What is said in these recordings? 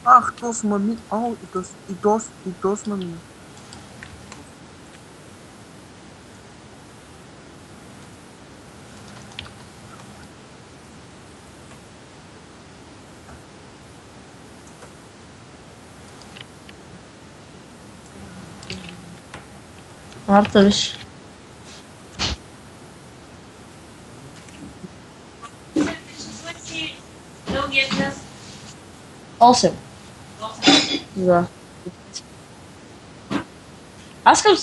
Ах, то с мами. Ау, и то с мами. Марта, виж. Дългия час. 8. Да. Аз съм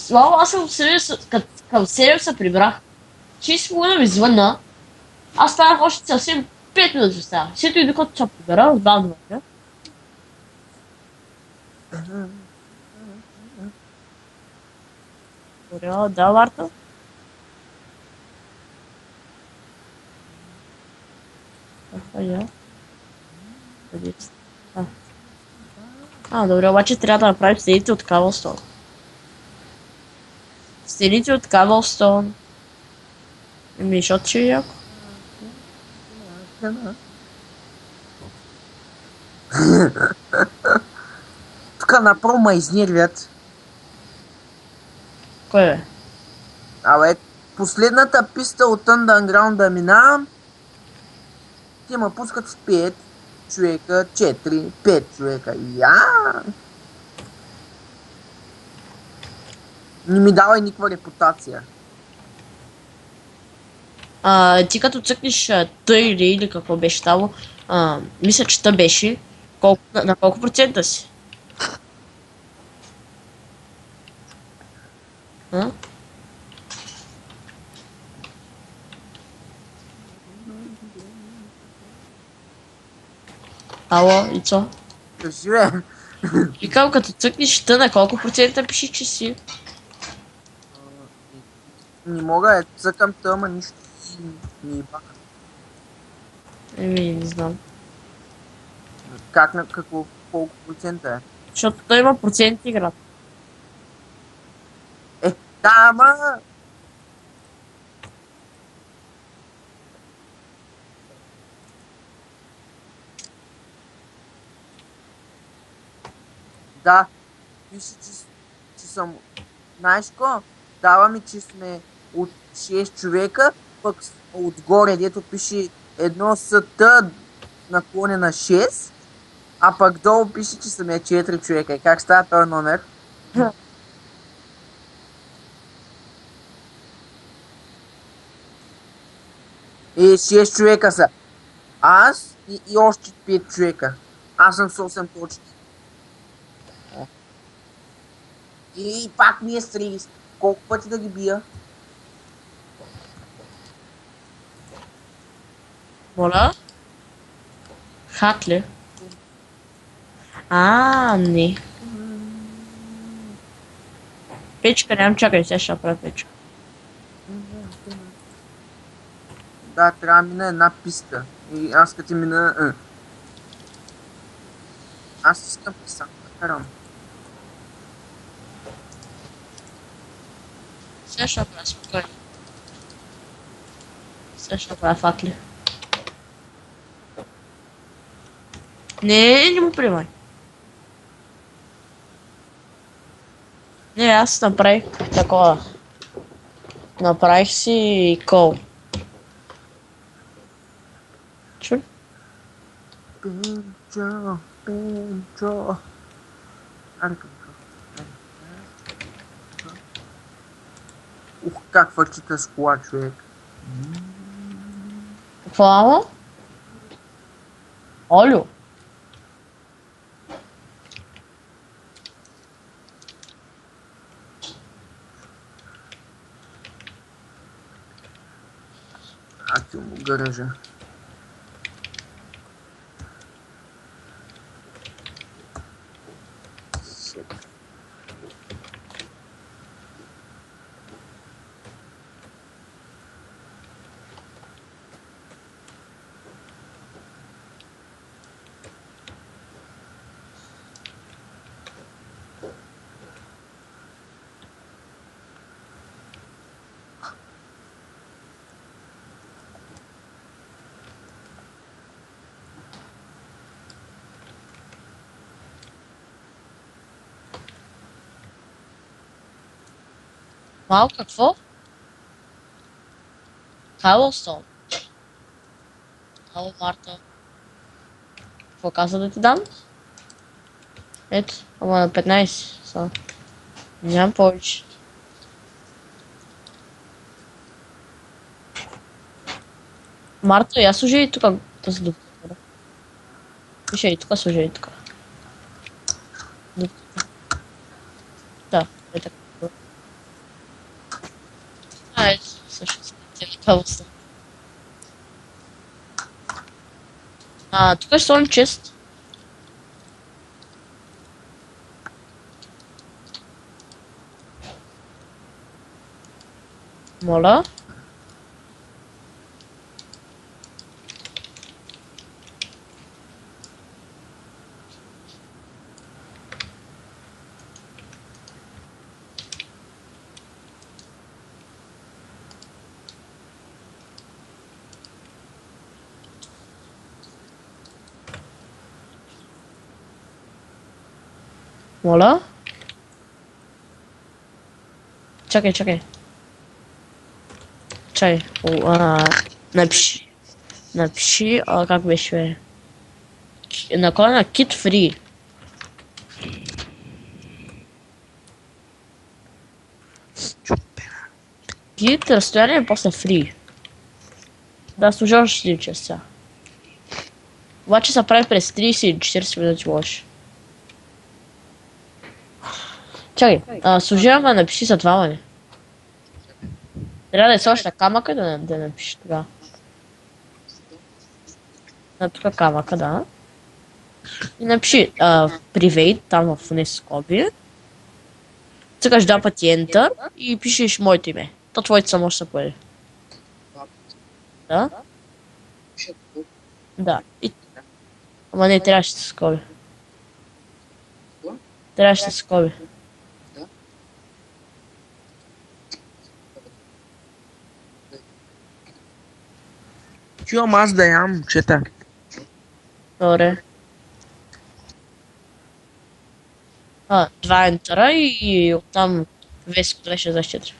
към 7 се прибрах. 6 ми звънна. Аз станах още съвсем 5 минути става. Сето и докато се прибера, разбавам да вървя. Добре, да, Марта. Я. Добре, обаче трябва да направим стените от Каблстон. Стените от Каблстон. Защото ще е яко. Тук направо ме изнервят. Кой бе? Абе, последната писта от Underground да минавам, те ме пускат с 5 човека, 4, 5 човека. Не ми давай никаква репутация. Ти като цъкнеш Т или какво беше там, мисля, че Т беше. На колко процента си? А? Ало, и co? Кажи, бе. Викам, като цъкнеш Т, на колко процента пиши, че си? Не мога да цъкам тъма, нищо си не има. Не знам. Как на какво, колко процента е? Защото той има процент игра. Да, ама... Да, пише, че съм... Знаеш ко? Дава ми, че сме от 6 човека, пък отгоре, дето пише едно СТ наклонена 6, а пък долу пише, че сме 4 човека. И как става този номер? И 6 човека са. Аз и още 5 човека. Аз съм с 8 точки. И пак ми е с 30. Колко пъти да ги бия? Моля? Хак ли? Не. Печка, нямам чакай, сега ще направя печка. Да, трябва да мина една писта. И аз като мина... Аз искам сам да карам. Сега ще направя спокойно. Сега ще направя факли. Не му примай. Не, аз направих такова. Направих си кол. Чули? Пенчо. Аре какво? Ух, как фърчите с кола, човек. Какво ама? Олю. Ти му гаража. Мал какво? Кайлстон. Ало, Марта. Какво каза да ти дам? Ето, ама на 15 са. Нямам повече. Марта, я служи и тук тази дупка. Пише и тук, служи и тук. Да, е така. Ето, всъщност. Кайлстон. Тук е столен чест. Моля. Моля. Чакай, чакай. Чай. Напиши. Напиши, как беше? Наклона kit free. Git разстояние после free. Да, служаш ли часа? Обаче се прави през 30 или 40 минути лош. Чакай, служаваме напиши за двамане. Трябва да е сложиш на камъка да напишеш тогава. На тук камъка, да. И напиши private, там в не скоби. Цъкаш два пъти Enter и пишеш моето име. То твоето само ще се появи. Да? Да. Ама не, трябваше да се скоби. Трябваше да се скоби. Чувам аз да ям, чета. Добре. Два ентера и оттам веско 264.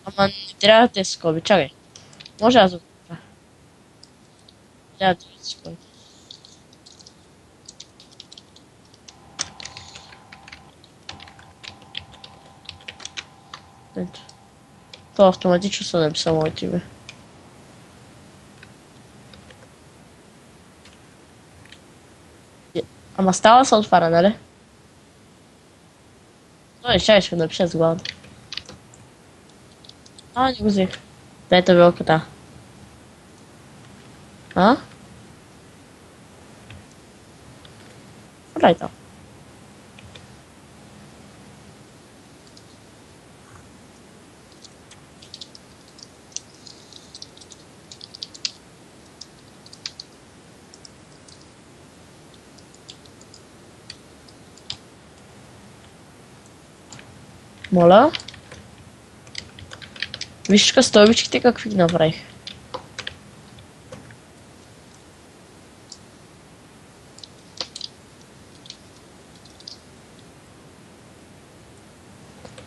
Ама не трябва да те скоби, чакай. Може аз да го правя. Трябва да те скоби. Ето. То автоматично се написа моето име. Ама става се отваря, нали? Той ще напиша с главата. Не го взех. Дай табелката. Дай там. Моля. Виж тук стойбичките какви ги направих.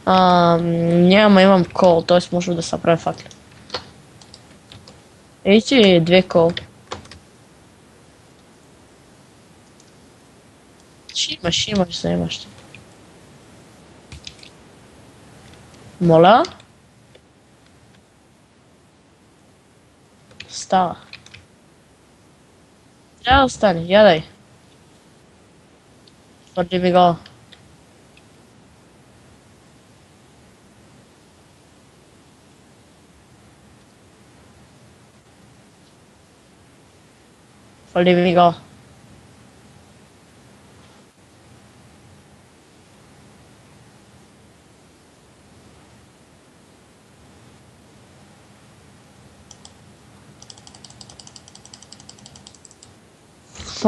Няма, имам кол, т.е. може да се прави факли. Ей ти две кол. Ще имаш, заемаш. Моля? Става. Трябва да остане, ядай. Твърди ми го. Твърди ми го.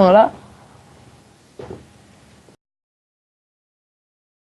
Mola.